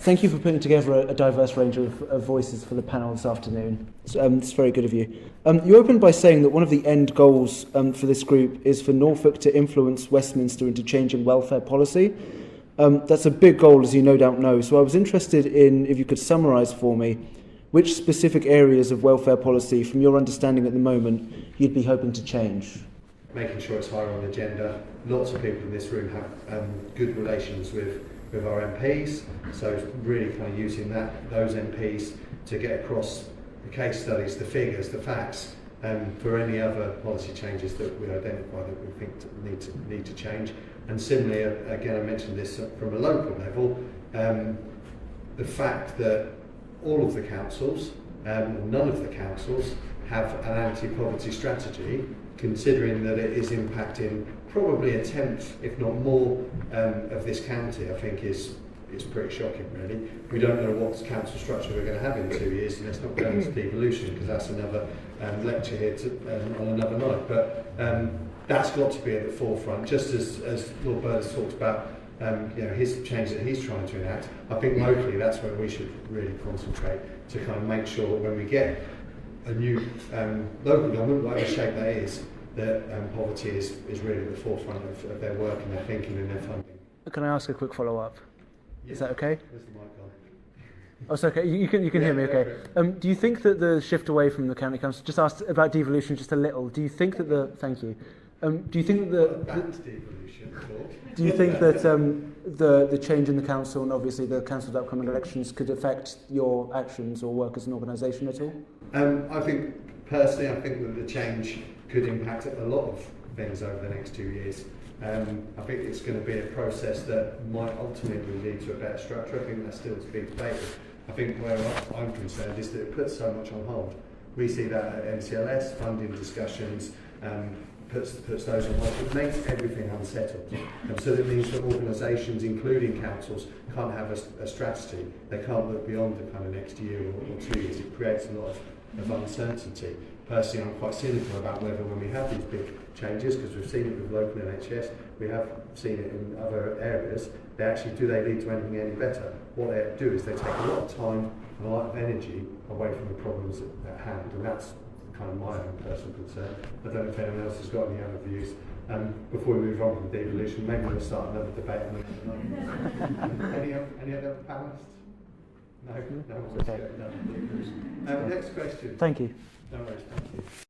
Thank you for putting together a diverse range of voices for the panel this afternoon. It's very good of you. You opened by saying that one of the end goals for this group is for Norfolk to influence Westminster into changing welfare policy. That's a big goal, as you no doubt know. So I was interested in, if you could summarise for me, which specific areas of welfare policy, from your understanding at the moment, you'd be hoping to change? Making sure it's higher on the agenda. Lots of people in this room have good relations with our MPs, so really kind of using those MPs to get across the case studies, the figures, the facts, for any other policy changes that we identify that we think need to change. And similarly, again, I mentioned this from a local level, the fact that all of the councils, none of the councils, have an anti-poverty strategy, considering that it is impacting probably a tenth, if not more, of this county, I think is pretty shocking, really. We don't know what council structure we're going to have in 2 years, and let's not go into devolution, because that's another lecture here on another night. But that's got to be at the forefront, just as Lord Bird has talked about his change that he's trying to enact. I think locally that's where we should really concentrate, to kind of make sure that when we get a new local government, whatever shape that is, that poverty is really at the forefront of their work and their thinking and their funding. Can I ask a quick follow-up? Yeah. Is that okay? Where's the mic on? Oh, it's okay. You can hear me okay. Do you think that the shift away from the county council, just asked about devolution just a little, do you think that thank you. Do you think that do you think that the change in the council, and obviously the council's upcoming elections, could affect your actions or work as an organisation at all? I think that the change could impact a lot of things over the next 2 years. I think it's going to be a process that might ultimately lead to a better structure. I think that's still to be debated. I think where I'm concerned is that it puts so much on hold. We see that at NCLS, funding discussions, puts those on hold. It makes everything unsettled. So that means that organisations, including councils, can't have a strategy. They can't look beyond the kind of next year or 2 years. It creates a lot of uncertainty. Personally, I'm quite cynical about whether when we have these big changes, because we've seen it with local NHS, we have seen it in other areas, do they lead to anything any better? What they do is they take a lot of time and a lot of energy away from the problems at hand, and that's kind of my own personal concern. I don't know if anyone else has got any other views. Before we move on from devolution, maybe we'll start another debate on it. Any other panelists? No? No? Okay. No. Next question. Thank you. No worries, thank you.